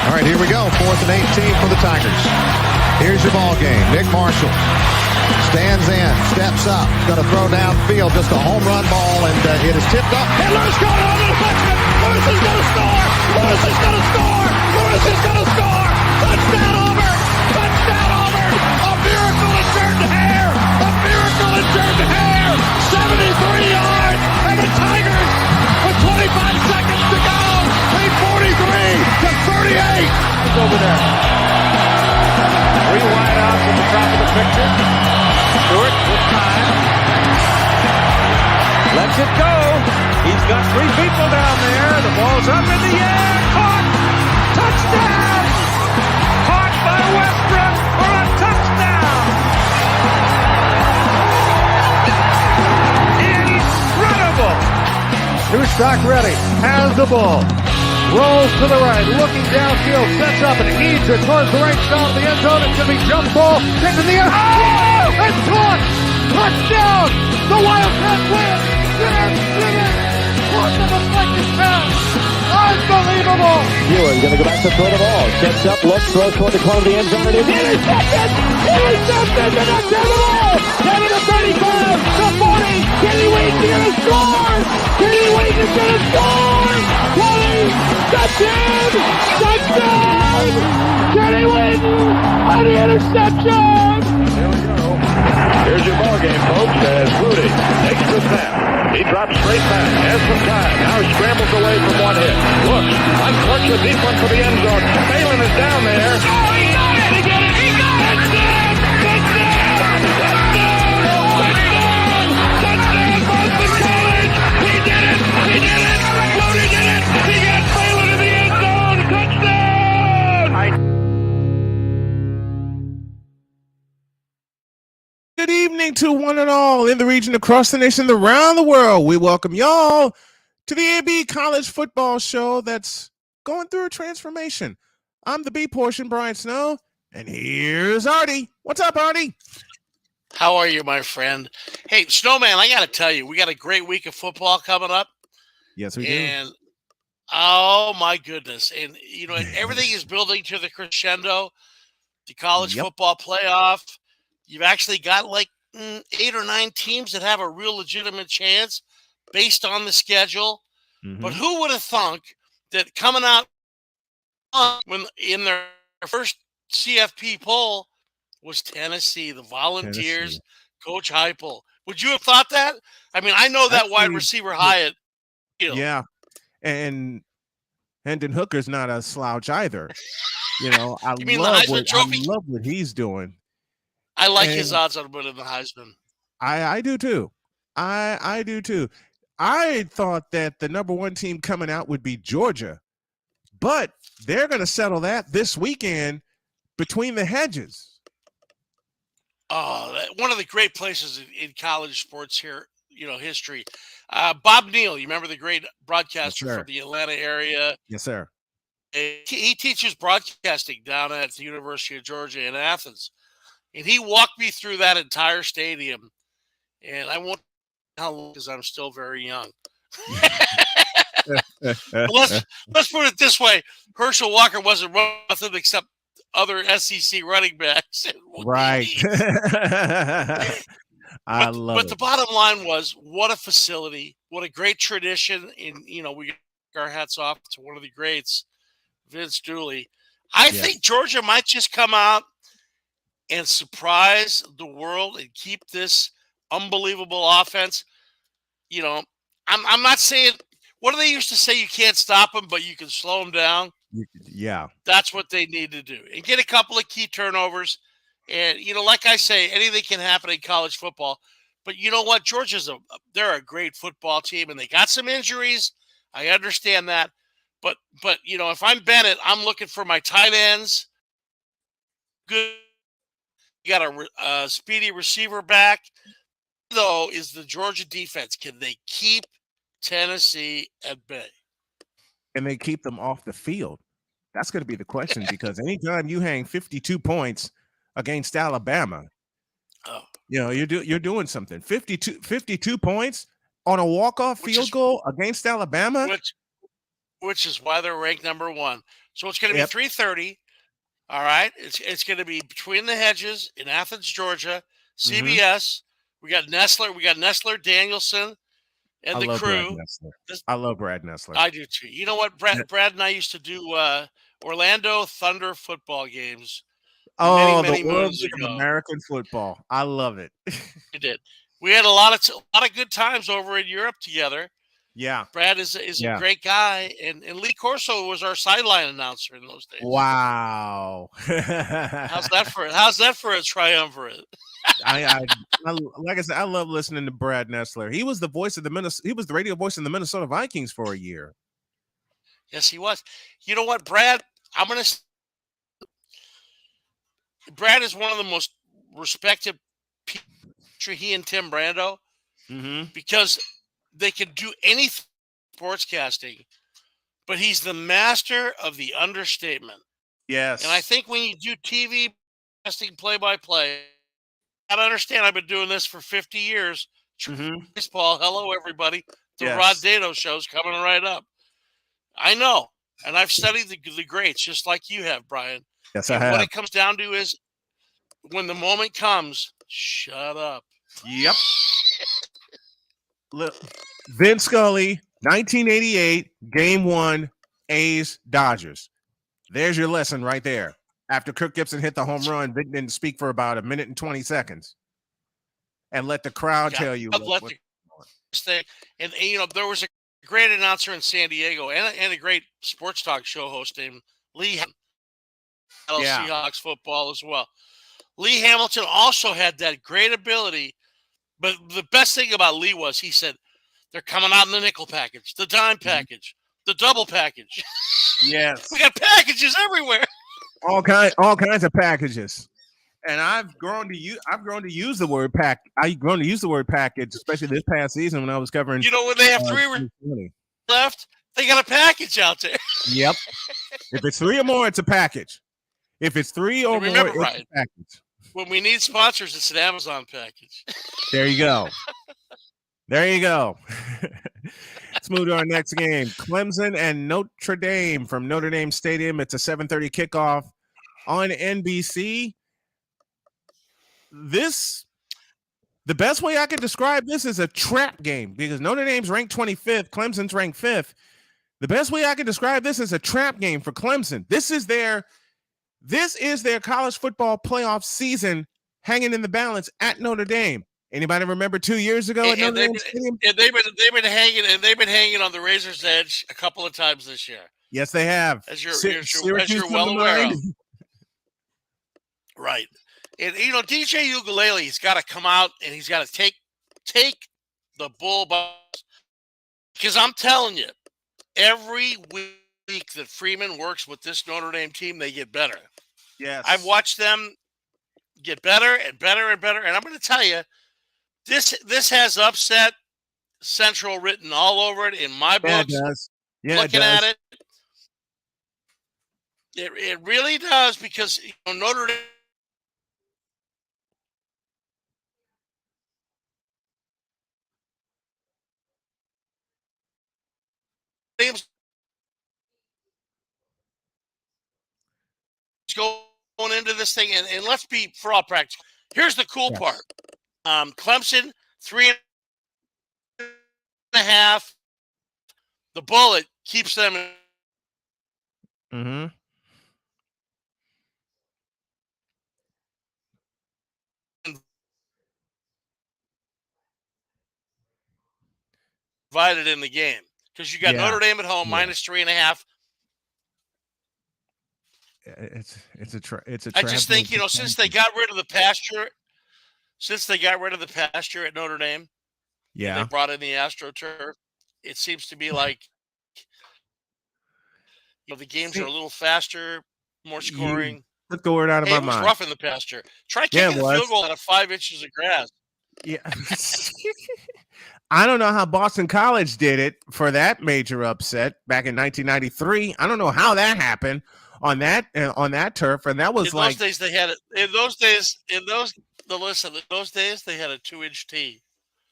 All right, here we go. 4th and 18 for the Tigers. Here's your ball game. Nick Marshall stands in, steps up, going to throw downfield, just a home run ball, and it is tipped up. And Lewis going on the deflection. Lewis is going to score. Lewis is going to score. Lewis is going to score. Touchdown Auburn. Touchdown Auburn. A miracle in Jordan Hare. A miracle in Jordan Hare. 73 yards, and the Tigers with 25 seconds to go. Lead 43 to 38. He's over there. 3 wide outs at the top of the picture. Stewart with time. Lets it go. He's got 3 people down there. The ball's up in the air. Caught. Touchdown. Caught by Westbrook for a touchdown. Incredible. New stock ready. Has the ball. Rolls to the right, looking downfield, sets up and eats it towards the right side of the end zone. It's going to be jump ball, taken in the air. Oh! It's caught! Touchdown! The Wildcats win! Get it! Caught the deflected pass! Unbelievable! Ewan going to go back to throw the ball. Sets up, looks, throws toward the corner of the end zone. Intercepted! Intercepted! And that's the ball! 7 to 35! To 40! Kenny Wayne is going to score! Kenny Wayne is going to score! 20! Touchdown! Touchdown! Kenny Wayne on the interception! Here we go. Here's your ball game, folks, as Rudy takes the snap. He drops straight back, has some time. Now he scrambles away from one hit. Looks, unclutches deep one for the end zone. Phelan is down there. Oh, he got it! He got it! He got it! Touchdown! Touchdown! Touchdown! Touchdown! Boston College! He did it! He did it! Rudy did it! He got Phelan in the end zone! Touchdown! Good evening to one and all in the region, across the nation, around the world. We welcome y'all to the AB College Football Show that's going through a transformation. I'm the B portion, Brian Snow, and here's Artie. What's up, Artie? How are you, my friend? Hey, Snowman, I got to tell you, we got a great week of football coming up. Yes, we do. And, oh, my goodness. And, you know, everything is building to the crescendo, the college football playoff. You've actually got like 8 or 9 teams that have a real legitimate chance based on the schedule. Mm-hmm. But who would have thunk that coming out when in their first CFP poll was Tennessee, the Volunteers, Coach Heupel. Would you have thought that? I mean, I know that wide receiver Hyatt. Yeah, and Hendon Hooker's not a slouch either. You know, I love what he's doing. I like his odds on winning the Heisman. I do too. I do too. I thought that the number 1 team coming out would be Georgia, but they're going to settle that this weekend between the hedges. Oh, one of the great places in college sports here, you know, history. Bob Neal, you remember the great broadcaster from the Atlanta area? Yes, sir. He teaches broadcasting down at the University of Georgia in Athens. And he walked me through that entire stadium. And I won't tell how long because I'm still very young. let's put it this way. Herschel Walker wasn't running nothing except other SEC running backs. Right. But the bottom line was, what a facility. What a great tradition. And, you know, we got our hats off to one of the greats, Vince Dooley. I think Georgia might just come out and surprise the world and keep this unbelievable offense. You know, I'm not saying – what do they used to say? You can't stop them, but you can slow them down. Yeah. That's what they need to do. And get a couple of key turnovers. And, you know, like I say, anything can happen in college football. But you know what? Georgia's they're a great football team, and they got some injuries. I understand that. But you know, if I'm Bennett, I'm looking for my tight ends. Good. You got a speedy receiver back. Though, is the Georgia defense. Can they keep Tennessee at bay? Can they keep them off the field? That's going to be the question, because anytime you hang 52 points against Alabama, you know, you're doing something. 52 points on a walk-off field goal against Alabama. which is why they're ranked number 1. So it's going to be 3:30. All right. It's going to be Between the Hedges in Athens, Georgia. CBS. We got Nestler, Danielson, and the crew. I love Brad Nestler. I do too. You know what? Brad and I used to do Orlando Thunder football games. Many the World moons League ago. of American football. I love it. We did. We had a lot of good times over in Europe together. Yeah. Brad is a great guy, and Lee Corso was our sideline announcer in those days. Wow. How's that for a triumvirate? Like I said, I love listening to Brad Nestler. He was the voice of he was the radio voice of the Minnesota Vikings for a year. Yes, he was. You know what, Brad? Brad is one of the most respected people, he and Tim Brando, because they can do anything sportscasting, but he's the master of the understatement. Yes. And I think when you do TV casting play-by-play, I don't understand. I've been doing this for 50 years. Baseball, hello, everybody. The Rod Dado show's coming right up. I know. And I've studied the greats just like you have, Brian. Yes, I have. What it comes down to is when the moment comes, shut up. Yep. Vin Scully, 1988, Game 1, A's Dodgers. There's your lesson right there. After Kirk Gibson hit the home run, Vin didn't speak for about a minute and 20 seconds. And let the crowd tell you. And you know, there was a great announcer in San Diego and a great sports talk show host named Lee Hamilton. Seahawks football as well. Lee Hamilton also had that great ability, but the best thing about Lee was he said, they're coming out in the nickel package, the dime package, the double package. Yes. We got packages everywhere. All kinds of packages. And I've grown to use the word pack. I've grown to use the word package, especially this past season when I was covering. You know, when they have 3 left, they got a package out there. Yep. If it's 3 or more, it's a package. If it's 3 or more, it's a package. When we need sponsors, it's an Amazon package. There you go. There you go. Let's move to our next game. Clemson and Notre Dame from Notre Dame Stadium. It's a 7:30 kickoff on NBC. The best way I could describe this is a trap game because Notre Dame's ranked 25th, Clemson's ranked 5th. The best way I could describe this is a trap game for Clemson. This is their college football playoff season hanging in the balance at Notre Dame. Anybody remember 2 years ago at Notre Dame Stadium? And they've been hanging on the razor's edge a couple of times this year. Yes, they have. As you're well aware of. Right. And you know, DJ Uiagalelei's got to come out and he's got to take the bull by, because I'm telling you, every week that Freeman works with this Notre Dame team, they get better. Yes. I've watched them get better and better and better. And I'm going to tell you, this has upset Central written all over it in my books. Yeah, it does. Looking at it, it really does, because you know, Notre Dame's going into this thing, and let's be for all practical. Here's the cool part. Clemson 3.5. The bullet keeps them. Divided in the game because you got Notre Dame at home minus 3.5. It's a trap. I just think, you know, since they got rid of the pasture at Notre Dame, they brought in the AstroTurf. It seems to be like, you know, the games are a little faster, more scoring. Took the word out of my mind. It was rough in the pasture. Try kicking a field goal out of 5 inches of grass. Yeah. I don't know how Boston College did it for that major upset back in 1993. I don't know how that happened on that turf, and that was in those days they had it. In those days they had a 2-inch tee.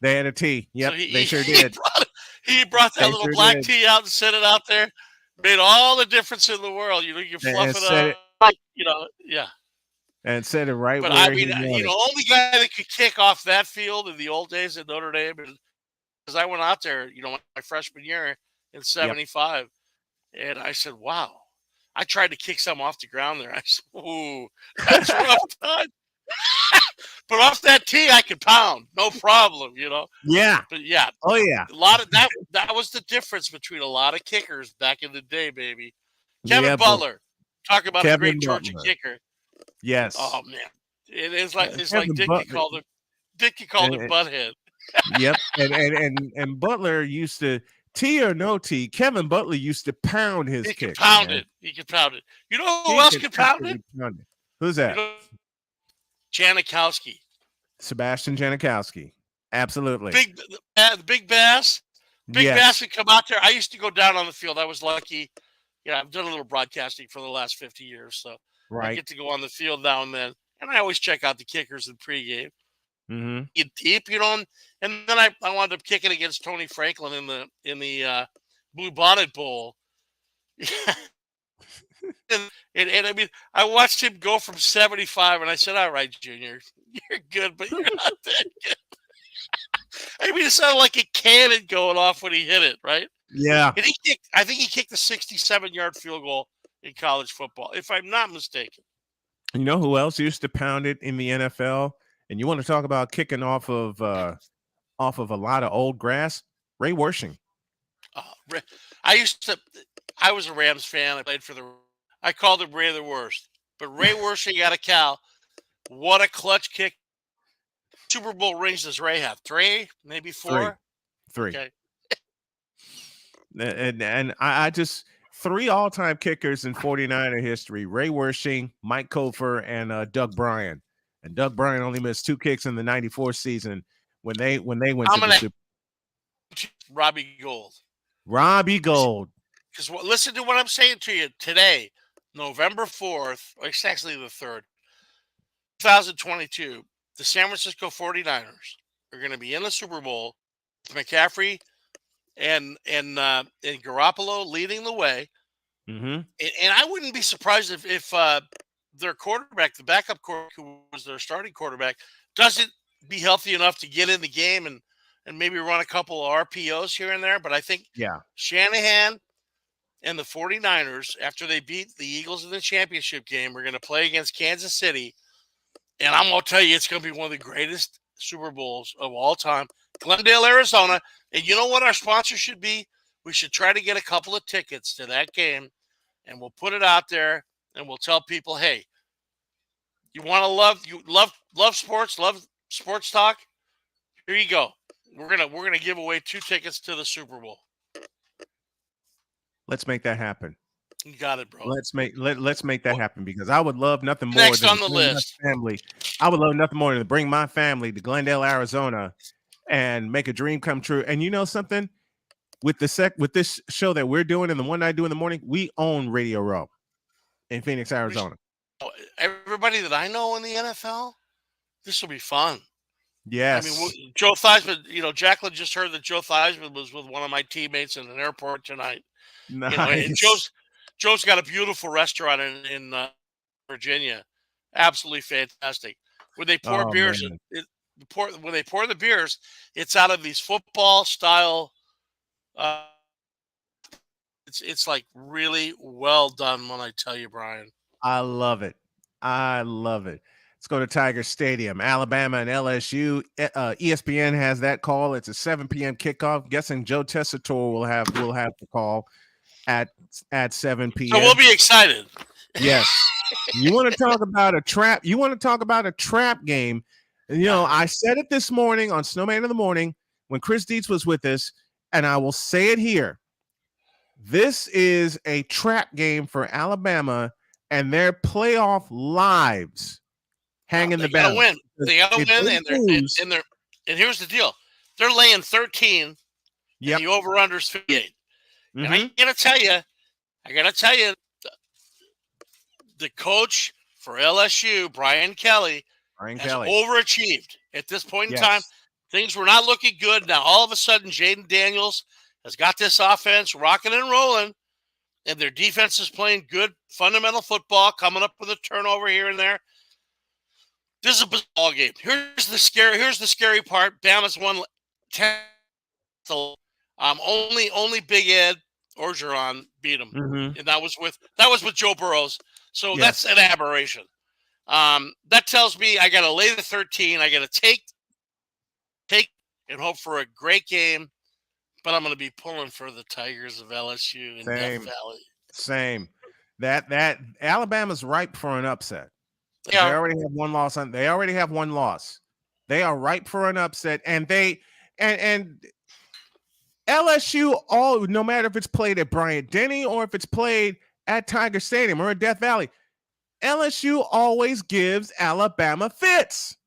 They had a tee. Yep, so they sure did. He brought that little black tee out and set it out there. Made all the difference in the world. You know, you fluff And it said up. You know, yeah. and said it right But where I he mean, wanted. only guy that could kick off that field in the old days at Notre Dame, because I went out there, my freshman year in '75, and I said, "Wow." I tried to kick some off the ground there. I said, "Ooh, that's rough time." But off that tee, I could pound, no problem, Yeah. But yeah, Oh yeah. a lot of that was the difference between a lot of kickers back in the day, baby. Kevin Yeah, Butler, talk about a Kevin great Georgia Butler. kicker. Yes. Oh man, it's like Kevin Dickie Butler. called him. Dickie called him Butthead. Yep. And Butler used to tee or no tee. Kevin Butler used to pound his He kick. could pound it. He could pound it. You know who else could pound it? Who's that? Janikowski. Sebastian Janikowski. Absolutely. Big Bass. Big Bass would come out there. I used to go down on the field. I was lucky. I've done a little broadcasting for the last 50 years, so I get to go on the field now and then. And I always check out the kickers in pregame. Mm-hmm. Get deep, and then I wound up kicking against Tony Franklin in the Blue Bonnet Bowl. and I mean, I watched him go from 75, and I said, "All right, Junior, you're good, but you're not that good." I mean, it sounded like a cannon going off when he hit it, right? Yeah. And I think he kicked a 67-yard field goal in college football, if I'm not mistaken. You know who else used to pound it in the NFL? And you want to talk about kicking off of a lot of old grass? Ray Wersching. I was a Rams fan. I played I called him Ray the Worst. But Ray Wersching out of Cal, what a clutch kick. Super Bowl rings does Ray have? 3, maybe 4? 3. Okay. And I just 3 all-time kickers in 49er history: Ray Wersching, Mike Kofer, and Doug Bryan. And Doug Bryan only missed 2 kicks in the '94 season when they went to the Super. Robbie Gould. Robbie Gould. Because listen to what I'm saying to you today, November 4th, or it's actually the 3rd, 2022. The San Francisco 49ers are going to be in the Super Bowl with McCaffrey and Garoppolo leading the way. Mm-hmm. And I wouldn't be surprised if their quarterback, the backup quarterback, who was their starting quarterback, doesn't be healthy enough to get in the game and maybe run a couple of RPOs here and there. But I think Shanahan and the 49ers, after they beat the Eagles in the championship game, are going to play against Kansas City. And I'm going to tell you, it's going to be one of the greatest Super Bowls of all time. Glendale, Arizona. And you know what our sponsor should be? We should try to get a couple of tickets to that game, and we'll put it out there, and we'll tell people, hey, you want to love sports, love sports talk? Here you go. We're gonna give away 2 tickets to the Super Bowl. Let's make that happen. You got it, bro. Let's make that happen, because I would love nothing more Next than on the list. family. I would love nothing more than to bring my family to Glendale, Arizona, and make a dream come true. And you know something? With this show that we're doing and the one I do in the morning, we own Radio Row in Phoenix, Arizona. Everybody that I know in the NFL, this will be fun. Yes. I mean, Joe Theismann, Jacqueline just heard that Joe Theismann was with one of my teammates in an airport tonight. Nice. And Joe's got a beautiful restaurant in Virginia. Absolutely fantastic. When they pour beers, when they pour the beers, it's out of these football style. It's like really well done when I tell you, Brian. I love it. Let's go to Tiger Stadium, Alabama and LSU. ESPN has that call. It's a 7 p.m. kickoff. Guessing Joe Tessitore will have the call at 7 p.m. So we'll be excited. Yes. You want to talk about a trap? You want to talk about a trap game? I said it this morning on Snowman in the Morning when Chris Dietz was with us, and I will say it here. This is a trap game for Alabama and their playoff lives hang in the balance. They gotta win, and here's the deal: they're laying 13. Yep. And the over/under's 58. Mm-hmm. And I gotta tell you, the coach for LSU, Brian Kelly, has overachieved at this point in time. Things were not looking good. Now all of a sudden, Jaden Daniels has got this offense rocking and rolling. and their defense is playing good fundamental football, coming up with a turnover here and there. This is a ball game. Here's the scary part. Bama's won 10. Only Big Ed Orgeron beat him, and that was with Joe Burrows. So that's an aberration. That tells me I got to lay the 13. I got to take and hope for a great game. But I'm going to be pulling for the Tigers of LSU in Death Valley. Same. That Alabama's ripe for an upset. Yeah. They already have one loss. They already have one loss. They are ripe for an upset, and LSU. No matter if it's played at Bryant-Denny or if it's played at Tiger Stadium or at Death Valley, LSU always gives Alabama fits.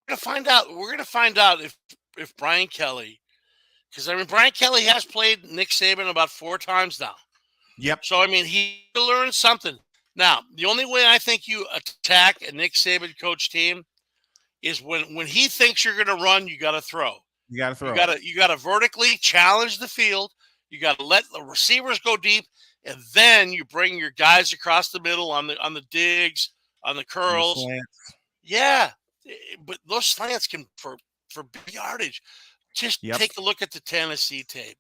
We're going to find out if Brian Kelly. Because, Brian Kelly has played Nick Saban about 4 times now. Yep. So, he learned something. Now, the only way I think you attack a Nick Saban coach team is when he thinks you're going to run, you got to throw. You got to throw. You got to vertically challenge the field. You got to let the receivers go deep, and then you bring your guys across the middle on the digs, on the curls. Yeah, but those slants can for big yardage. Just take a look at the Tennessee tape.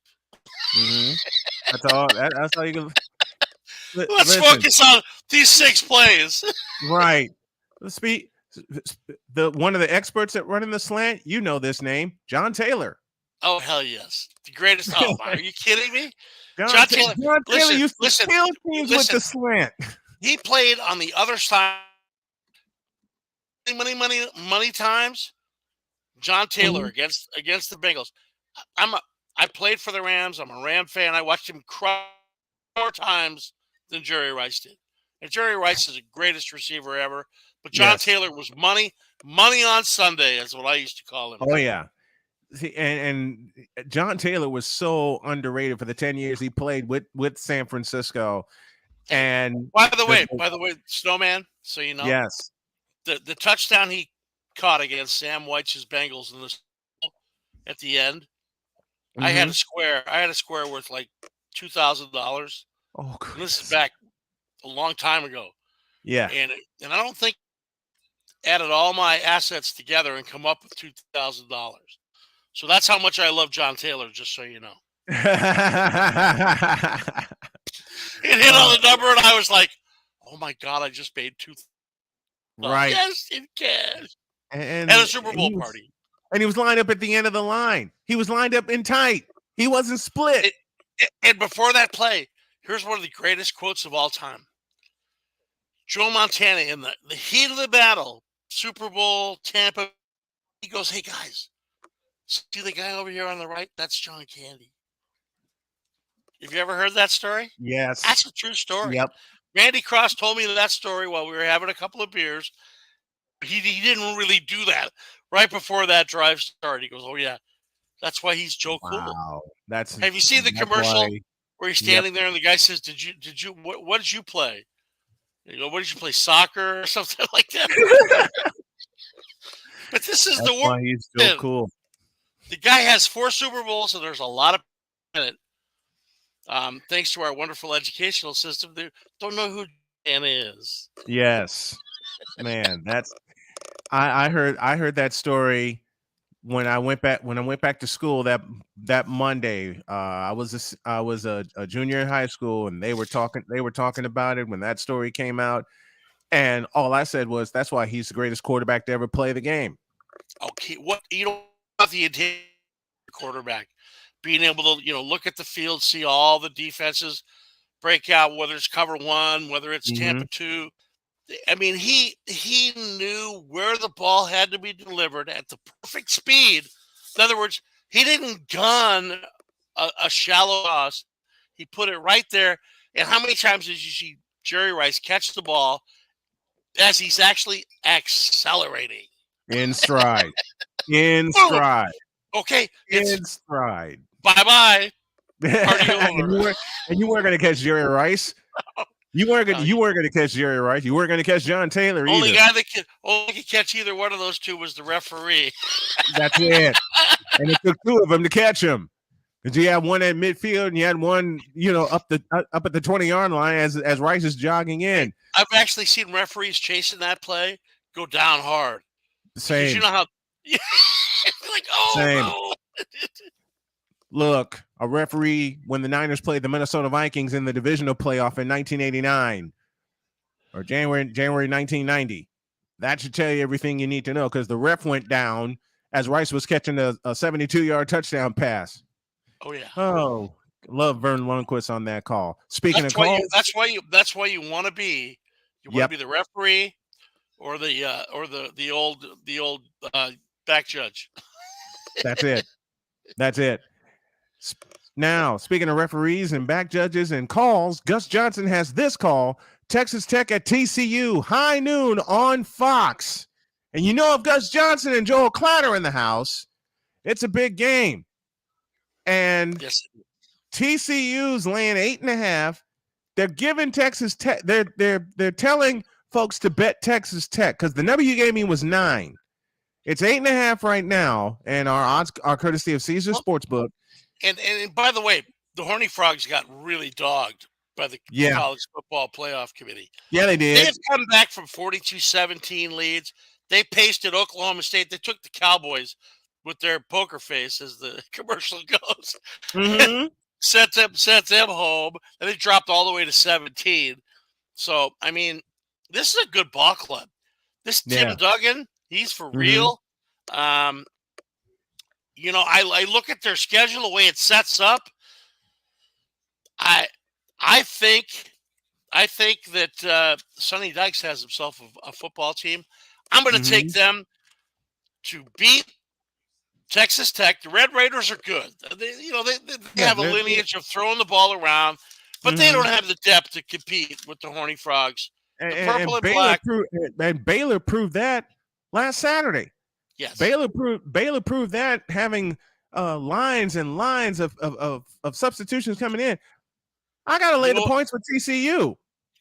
That's all. That's all you can. Let's focus on these 6 plays. Right. Let's be one of the experts at running the slant. You know this name, John Taylor. Oh hell yes, the greatest. Oh, are you kidding me? John Taylor used to kill teams with the slant. He played on the other side. Money times. John Taylor against the Bengals. I played for the Rams. I'm a Ram fan. I watched him cry more times than Jerry Rice did. And Jerry Rice is the greatest receiver ever. But John Taylor was money on Sunday, is what I used to call him. Oh yeah. See, and John Taylor was so underrated for the 10 years he played with San Francisco. And by the way, Snowman, so you know. Yes. The touchdown he caught against Sam White's Bengals in the at the end. I had a square worth like $2,000. Oh, this is back a long time ago. Yeah, and I don't think added all my assets together and come up with $2,000. So that's how much I love John Taylor. Just so you know, it hit on the number, and I was like, "Oh my god, I just paid $2,000 right in cash." And at a Super Bowl party. And he was lined up at the end of the line. He was lined up in tight. He wasn't split. And before that play, here's one of the greatest quotes of all time. Joe Montana, in the heat of the battle, Super Bowl, Tampa, he goes, "Hey, guys, see the guy over here on the right? That's John Candy." Have you ever heard that story? Yes. That's a true story. Yep. Randy Cross told me that story while we were having a couple of beers. He didn't really do that. Right before that drive started, he goes, "Oh yeah, that's why he's Joe Cool." Wow, have you seen the commercial where he's standing there and the guy says, "Did you what did you play?" You go, "What did you play, soccer or something like that?" But this is that's the why he's Joe Cool. The guy has 4 Super Bowls, so there's a lot of in it. Thanks to our wonderful educational system, they don't know who Anna is. Yes, man, that's. I heard that story when I went back to school that Monday. I was a junior in high school, and they were talking about it when that story came out, and all I said was, "That's why he's the greatest quarterback to ever play the game." Okay, what you know about the quarterback being able to look at the field, see all the defenses break out, whether it's cover 1, whether it's Tampa 2. He knew where the ball had to be delivered at the perfect speed. In other words, he didn't gun a shallow toss. He put it right there. And how many times did you see Jerry Rice catch the ball as he's actually accelerating? In stride. In stride. Okay. In stride. Bye-bye. Party over. And you weren't going to catch Jerry Rice. You weren't going to catch Jerry Rice. You weren't going to catch John Taylor either. Only guy that could catch either one of those two was the referee. That's it. And it took 2 of them to catch him. Did you have one at midfield and you had one, up at the 20-yard line as Rice is jogging in? I've actually seen referees chasing that play go down hard. Same. Because you know how like, oh Same. no. Look, a referee when the Niners played the Minnesota Vikings in the divisional playoff in 1989 or January 1990. That should tell you everything you need to know because the ref went down as Rice was catching a 72-yard touchdown pass. Oh yeah. Oh, love Vern Lundquist on that call. Speaking of calls, that's why you want to be. You want to be the referee or the old back judge. That's it. That's it. Now, speaking of referees and back judges and calls, Gus Johnson has this call. Texas Tech at TCU, high noon on Fox. And if Gus Johnson and Joel Klatt are in the house, it's a big game. And yes. TCU's laying 8.5. They're giving Texas Tech. They're telling folks to bet Texas Tech because the number you gave me was 9. It's 8.5 right now, and our odds are courtesy of Caesar Sportsbook. And by the way, the Horny Frogs got really dogged by the College Football Playoff Committee. Yeah, they did. They have come back from 42-17 leads. They pasted Oklahoma State. They took the Cowboys with their poker face, as the commercial goes. Mm-hmm. sent them home, and they dropped all the way to 17. So, I mean, this is a good ball club. This Tim Duggan, he's for real. I look at their schedule, the way it sets up. I think that Sonny Dykes has himself a football team. I'm going to take them to beat Texas Tech. The Red Raiders are good. They have a lineage of throwing the ball around, but they don't have the depth to compete with the Horny Frogs. The purple and black. Baylor proved that last Saturday. Yes. Baylor proved that having lines and lines of substitutions coming in. I gotta lay the points with TCU.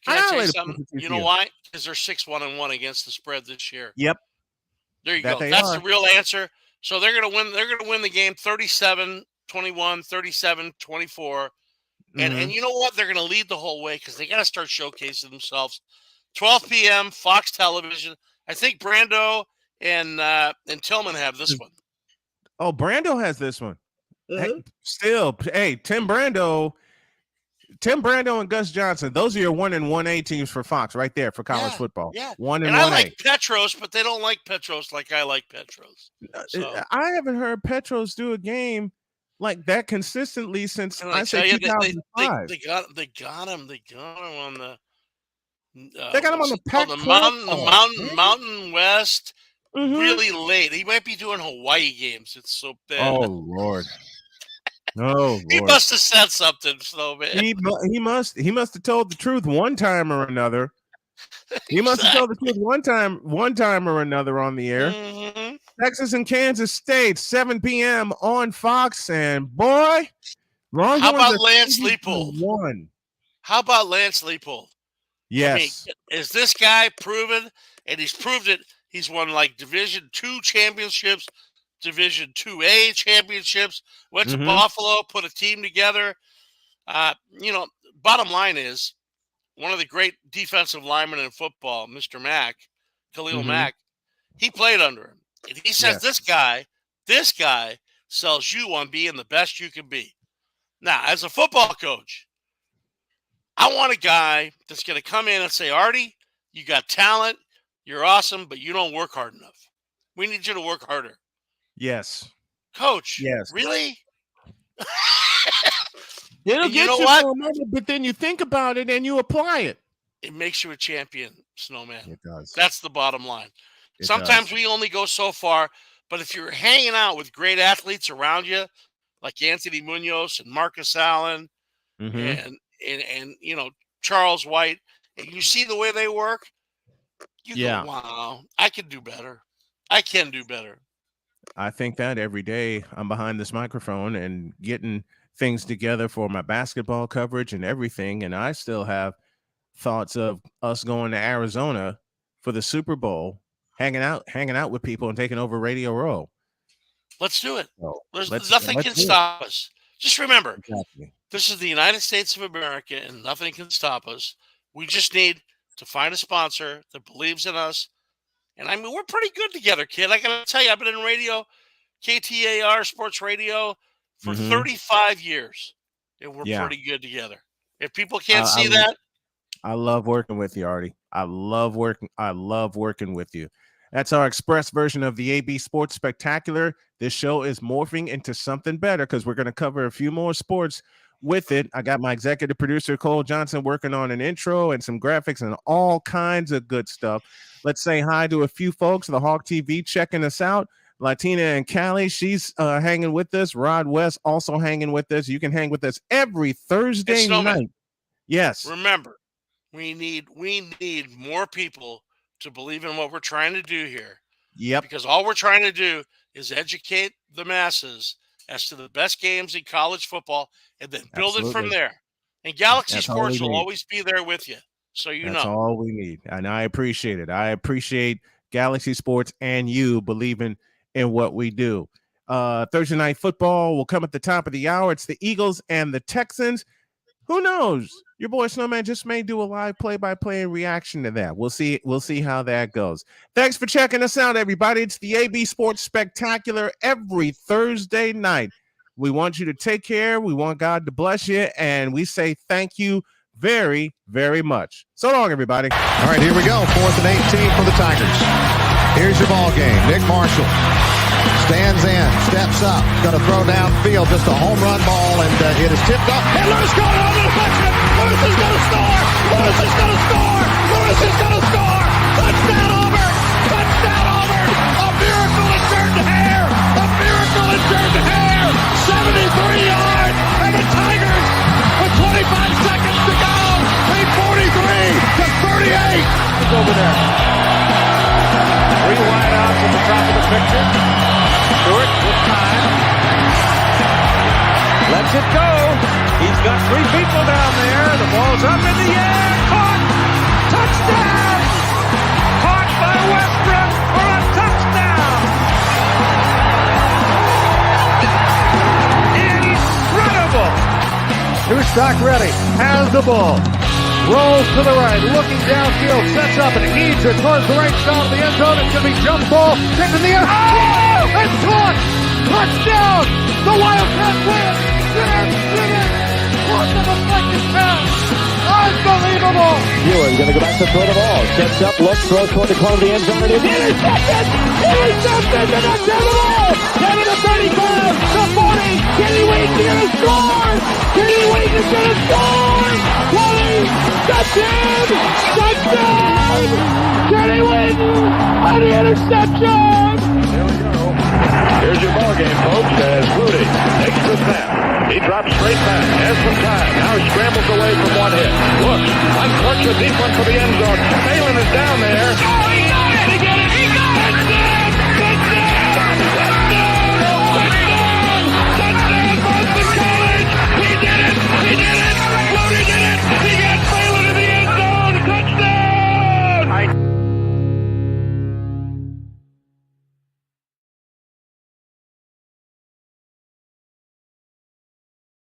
Can I tell you something? You know why? Because they're 6-1-1 against the spread this year. Yep. There you go. That's the real answer. So they're gonna win. They're gonna win the game 37-21, 37-24. And you know what? They're gonna lead the whole way because they gotta start showcasing themselves. 12 p.m. Fox Television. I think Brando and Tillman have this one. Oh, Brando has this one. Tim Brando and Gus Johnson. Those are your 1-1A teams for Fox right there for college football. Yeah. 1-1A. I like Petros, but they don't like Petros like I like Petros. So. I haven't heard Petros do a game like that consistently since I say 2005. They got him on the. They got him on the Mountain West. Really late. He might be doing Hawaii games. It's so bad. Oh Lord. Oh, he must have said something, Snowman. He must have told the truth one time or another. He must have told the truth one time or another on the air. Texas and Kansas State, 7 p.m. on Fox, and boy, how about Lance Leipold? How about Lance Leipold? Yes. I mean, is this guy proven? And he's proved it. He's won like Division II championships, Division IIA championships, went to Buffalo, put a team together. Bottom line is, one of the great defensive linemen in football, Mr. Mack, Khalil Mack, he played under him. And he says this guy sells you on being the best you can be. Now, as a football coach, I want a guy that's going to come in and say, Artie, you got talent, you're awesome, but you don't work hard enough. We need you to work harder. Yes. Coach. Yes. Really? It'll get you for a moment, but then you think about it and you apply it. It makes you a champion, Snowman. It does. That's the bottom line. Sometimes we only go so far, but if you're hanging out with great athletes around you, like Anthony Munoz and Marcus Allen and Charles White, and you see the way they work, you go, wow, I can do better. I can do better. I think that every day I'm behind this microphone and getting things together for my basketball coverage and everything. And I still have thoughts of us going to Arizona for the Super Bowl, hanging out with people and taking over Radio Row. Let's do it. There's nothing can stop us. Just remember, Exactly. this is the United States of America, and nothing can stop us. We just need to find a sponsor that believes in us. And I mean, we're pretty good together, kid. I got to tell you, I've been in radio, KTAR Sports Radio, for 35 years, and we're pretty good together. If people can't see that, I love working with you, Artie. I love working with you. That's our express version of the AB Sports Spectacular. This show is morphing into something better because we're going to cover a few more sports with it. I got my executive producer, Cole Johnson, working on an intro and some graphics and all kinds of good stuff. Let's say hi to a few folks. The Hawk TV checking us out. Latina and Callie, she's hanging with us. Rod West also hanging with us. You can hang with us every Thursday night. Yes. Remember, we need more people to believe in what we're trying to do here. Yep. Because all we're trying to do is educate the masses as to the best games in college football and then build it from there. And Galaxy Sports will always be there with you. So that's all we need. And I appreciate it. I appreciate Galaxy Sports and you believing in what we do. Thursday night football will come at the top of the hour. It's the Eagles and the Texans. Who knows? Your boy Snowman just may do a live play-by-play reaction to that. We'll see how that goes. Thanks for checking us out, everybody. It's the AB Sports Spectacular every Thursday night. We want you to take care. We want God to bless you. And we say thank you very, very much. So long, everybody. All right, here we go. 4th and 18 for the Tigers. Here's your ball game. Nick Marshall stands in, steps up, going to throw downfield, just a home run ball, and it is tipped up. And Lewis got it on the deflection. Lewis is going to score. Lewis is going to score. Lewis is going to score. Touchdown, Auburn. Touchdown, Auburn. A miracle in Jordan Hare. A miracle in Jordan Hare. 73 yards, and the Tigers, with 25 seconds to go, lead 43-38. He's over there. Rewind out to the top of the picture. Stewart with time. Lets it go. He's got 3 people down there. The ball's up in the air. Caught. Touchdown. Caught by Westbrook for a touchdown. Incredible. Here's Stock ready. Has the ball. Rolls to the right, looking downfield, sets up and eats it towards the right side of the end zone. It's going to be jump ball, kicked in the air. Oh! And caught! Touchdown! The Wildcats win! Caught the deflected pass! Unbelievable! Ewan going to go back to throw the ball. Sets up, looks, throws toward the corner of the end zone. It is intercepted! Intercepted! They're not down the ball! Down to the 35, the 40. Kenny Wheaton going to score! Kenny Wheaton is going to score! 20! Touchdown! Touchdown! Kenny Wheaton on the interception! There we go. Here's your ball game, folks, as Rudy takes the snap. He drops straight back, has some time. Now he scrambles away from one hit. Looks, unclutches a deep one for the end zone. Phelan is down there.